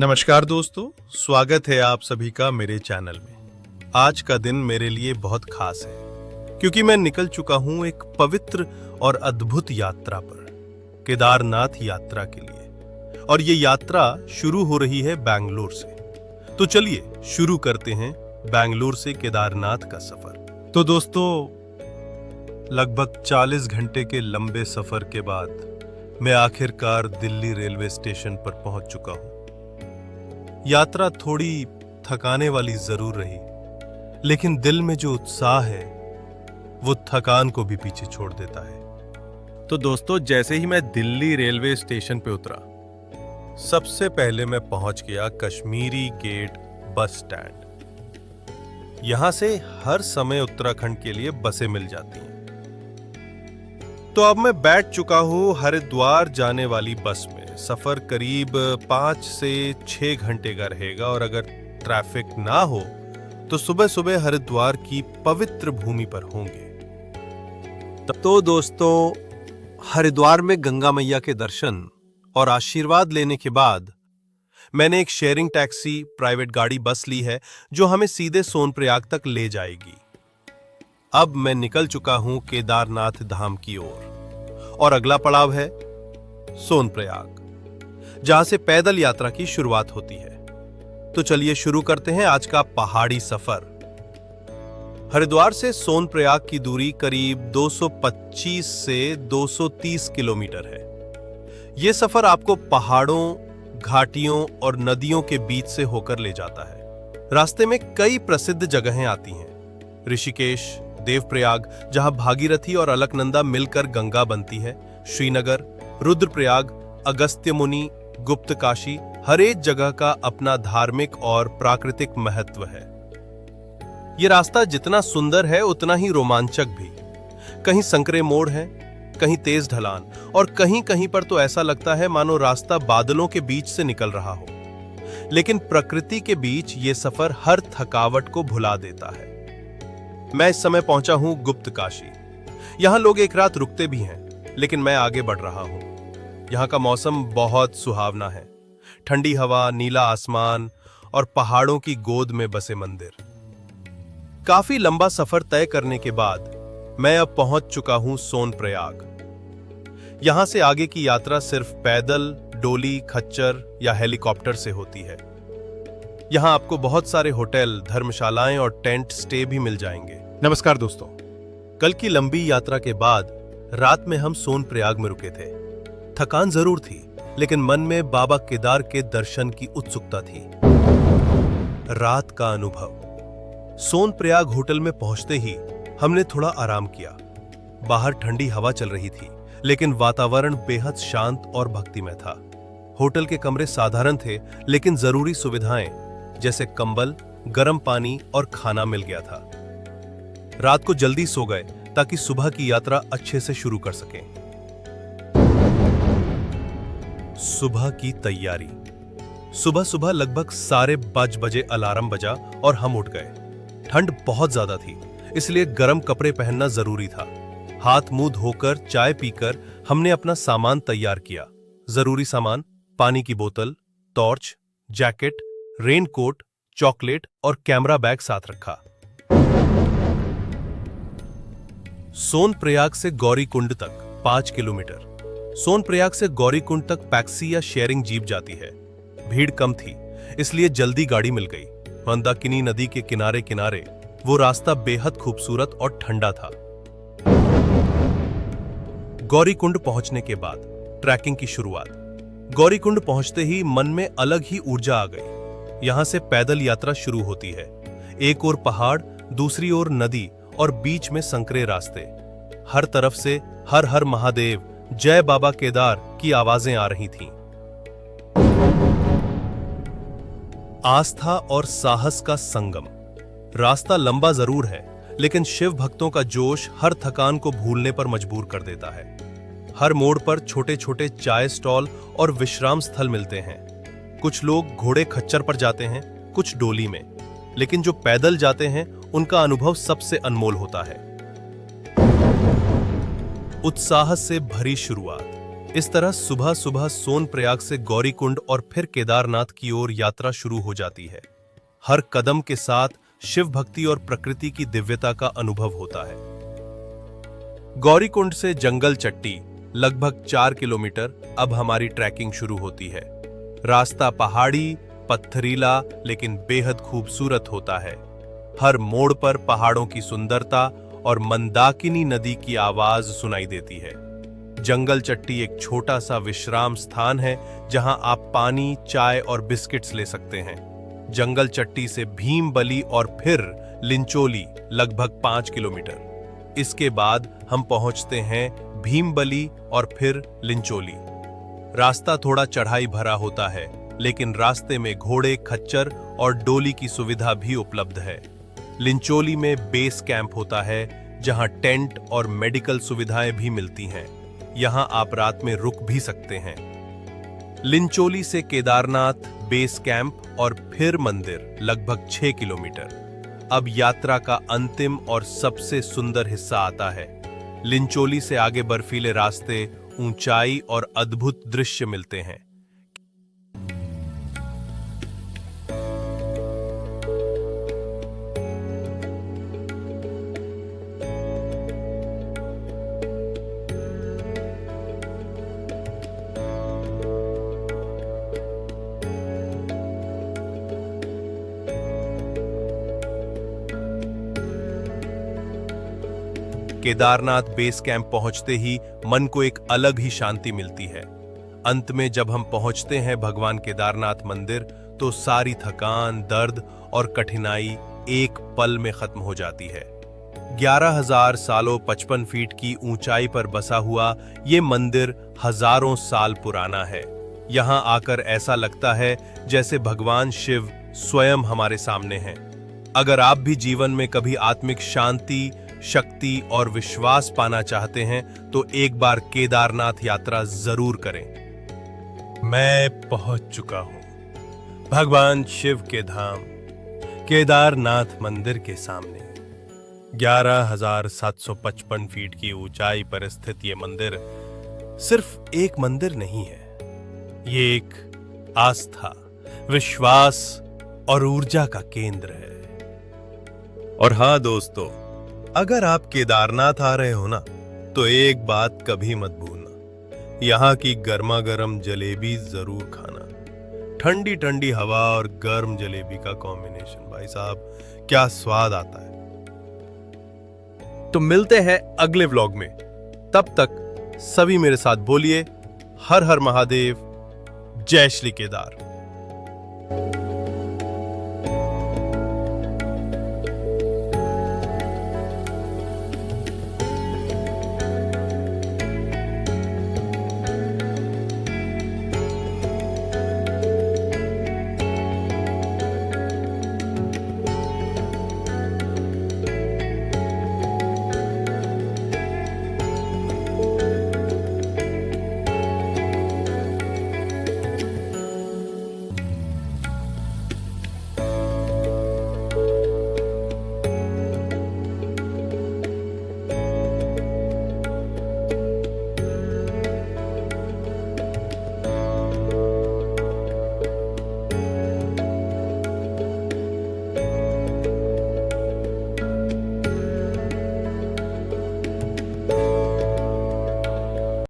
नमस्कार दोस्तों, स्वागत है आप सभी का मेरे चैनल में। आज का दिन मेरे लिए बहुत खास है क्योंकि मैं निकल चुका हूं एक पवित्र और अद्भुत यात्रा पर, केदारनाथ यात्रा के लिए। और ये यात्रा शुरू हो रही है बैंगलोर से। तो चलिए शुरू करते हैं बैंगलोर से केदारनाथ का सफर। तो दोस्तों, लगभग 40 घंटे के लंबे सफर के बाद मैं आखिरकार दिल्ली रेलवे स्टेशन पर पहुंच चुका हूं। यात्रा थोड़ी थकाने वाली जरूर रही, लेकिन दिल में जो उत्साह है वो थकान को भी पीछे छोड़ देता है। तो दोस्तों, जैसे ही मैं दिल्ली रेलवे स्टेशन पे उतरा, सबसे पहले मैं पहुंच गया कश्मीरी गेट बस स्टैंड। यहां से हर समय उत्तराखंड के लिए बसें मिल जाती हैं। तो अब मैं बैठ चुका हूं हरिद्वार जाने वाली बस में। सफर करीब 5 से 6 घंटे का रहेगा और अगर ट्रैफिक ना हो तो सुबह सुबह हरिद्वार की पवित्र भूमि पर होंगे। तो दोस्तों, हरिद्वार में गंगा मैया के दर्शन और आशीर्वाद लेने के बाद मैंने एक शेयरिंग टैक्सी प्राइवेट गाड़ी बस ली है जो हमें सीधे सोनप्रयाग तक ले जाएगी। अब मैं निकल चुका हूं केदारनाथ धाम की ओर और अगला पड़ाव है सोनप्रयाग, जहां से पैदल यात्रा की शुरुआत होती है। तो चलिए शुरू करते हैं आज का पहाड़ी सफर। हरिद्वार से सोनप्रयाग की दूरी करीब 225 से 230 किलोमीटर है। यह सफर आपको पहाड़ों, घाटियों और नदियों के बीच से होकर ले जाता है। रास्ते में कई प्रसिद्ध जगहें आती हैं। ऋषिकेश, देवप्रयाग जहां भागीरथी और अलकनंदा मिलकर गंगा बनती है, श्रीनगर, रुद्रप्रयाग, अगस्त्य मुनि, गुप्त काशी, हर एक जगह का अपना धार्मिक और प्राकृतिक महत्व है। यह रास्ता जितना सुंदर है उतना ही रोमांचक भी। कहीं संकरे मोड़ हैं, कहीं तेज ढलान और कहीं कहीं पर तो ऐसा लगता है मानो रास्ता बादलों के बीच से निकल रहा हो। लेकिन प्रकृति के बीच यह सफर हर थकावट को भुला देता है। मैं इस समय पहुंचा हूं गुप्त काशी। यहां लोग एक रात रुकते भी हैं, लेकिन मैं आगे बढ़ रहा हूं। यहाँ का मौसम बहुत सुहावना है। ठंडी हवा, नीला आसमान और पहाड़ों की गोद में बसे मंदिर। काफी लंबा सफर तय करने के बाद मैं अब पहुंच चुका हूं सोनप्रयाग। यहां से आगे की यात्रा सिर्फ पैदल, डोली, खच्चर या हेलीकॉप्टर से होती है। यहां आपको बहुत सारे होटल, धर्मशालाएं और टेंट स्टे भी मिल जाएंगे। नमस्कार दोस्तों, कल की लंबी यात्रा के बाद रात में हम सोनप्रयाग में रुके थे। थकान जरूर थी, लेकिन मन में बाबा केदार के दर्शन की उत्सुकता थी। रात का अनुभव। सोनप्रयाग होटल में पहुंचते ही हमने थोड़ा आराम किया। बाहर ठंडी हवा चल रही थी, लेकिन वातावरण बेहद शांत और भक्तिमय था। होटल के कमरे साधारण थे, लेकिन जरूरी सुविधाएं जैसे कंबल, गर्म पानी और खाना मिल गया था। रात को जल्दी सो गए ताकि सुबह की यात्रा अच्छे से शुरू कर सकें। सुबह की तैयारी। सुबह सुबह लगभग 5:30 बजे अलार्म बजा और हम उठ गए। ठंड बहुत ज्यादा थी, इसलिए गर्म कपड़े पहनना जरूरी था। हाथ मुंह धोकर, चाय पीकर हमने अपना सामान तैयार किया। जरूरी सामान, पानी की बोतल, टॉर्च, जैकेट, रेनकोट, चॉकलेट और कैमरा बैग साथ रखा। सोनप्रयाग से गौरीकुंड तक 5 किलोमीटर। सोनप्रयाग से गौरीकुंड तक टैक्सी या शेयरिंग जीप जाती है। भीड़ कम थी, इसलिए जल्दी गाड़ी मिल गई। मंदाकिनी नदी के किनारे किनारे वो रास्ता बेहद खूबसूरत और ठंडा था। गौरीकुंड पहुंचने के बाद ट्रैकिंग की शुरुआत। गौरीकुंड पहुंचते ही मन में अलग ही ऊर्जा आ गई। यहां से पैदल यात्रा शुरू होती है। एक ओर पहाड़, दूसरी ओर नदी और बीच में संकरे रास्ते। हर तरफ से हर हर महादेव, जय बाबा केदार की आवाजें आ रही थीं। आस्था और साहस का संगम। रास्ता लंबा जरूर है, लेकिन शिव भक्तों का जोश हर थकान को भूलने पर मजबूर कर देता है। हर मोड़ पर छोटे छोटे चाय स्टॉल और विश्राम स्थल मिलते हैं। कुछ लोग घोड़े खच्चर पर जाते हैं, कुछ डोली में, लेकिन जो पैदल जाते हैं उनका अनुभव सबसे अनमोल होता है। उत्साह से भरी शुरुआत। इस तरह सुबह सुबह सोनप्रयाग से गौरीकुंड और फिर केदारनाथ की ओर यात्रा शुरू हो जाती है। हर कदम के साथ शिव भक्ति और प्रकृति की दिव्यता का अनुभव होता है। गौरीकुंड से जंगल चट्टी लगभग 4 किलोमीटर अब हमारी ट्रैकिंग शुरू होती है। रास्ता पहाड़ी, पत्थरीला लेकिन बेहद खूबसूरत होता है। हर मोड़ पर पहाड़ों की सुंदरता और मंदाकिनी नदी की आवाज सुनाई देती है। जंगल चट्टी एक छोटा सा विश्राम स्थान है जहां आप पानी, चाय और बिस्किट्स ले सकते हैं। जंगल चट्टी से भीमबली और फिर लिंचोली लगभग 5 किलोमीटर। इसके बाद हम पहुंचते हैं भीमबली और फिर लिंचोली। रास्ता थोड़ा चढ़ाई भरा होता है, लेकिन रास्ते में घोड़े, खच्चर और डोली की सुविधा भी उपलब्ध है। लिंचोली में बेस कैंप होता है जहां टेंट और मेडिकल सुविधाएं भी मिलती हैं। यहां आप रात में रुक भी सकते हैं। लिंचोली से केदारनाथ बेस कैंप और फिर मंदिर लगभग 6 किलोमीटर। अब यात्रा का अंतिम और सबसे सुंदर हिस्सा आता है। लिंचोली से आगे बर्फीले रास्ते, ऊंचाई और अद्भुत दृश्य मिलते हैं। केदारनाथ बेस कैंप पहुंचते ही मन को एक अलग ही शांति मिलती है। अंत में जब हम पहुंचते हैं भगवान केदारनाथ मंदिर, तो सारी थकान, दर्द और कठिनाई एक पल में खत्म हो जाती है। 11,000 सालों 55 फीट की ऊंचाई पर बसा हुआ ये मंदिर हजारों साल पुराना है। यहां आकर ऐसा लगता है जैसे भगवान शिव स्वयं हमारे सामने हैं। अगर आप भी जीवन में कभी आत्मिक शांति, शक्ति और विश्वास पाना चाहते हैं तो एक बार केदारनाथ यात्रा जरूर करें। मैं पहुंच चुका हूं भगवान शिव के धाम केदारनाथ मंदिर के सामने। 11,755 फीट की ऊंचाई पर स्थित ये मंदिर सिर्फ एक मंदिर नहीं है, ये एक आस्था, विश्वास और ऊर्जा का केंद्र है। और हाँ दोस्तों, अगर आप केदारनाथ आ रहे हो ना, तो एक बात कभी मत भूलना, यहाँ की गर्मा गर्म जलेबी जरूर खाना। ठंडी ठंडी हवा और गर्म जलेबी का कॉम्बिनेशन, भाई साहब क्या स्वाद आता है। तो मिलते हैं अगले व्लॉग में। तब तक सभी मेरे साथ बोलिए हर हर महादेव, जय श्री केदार।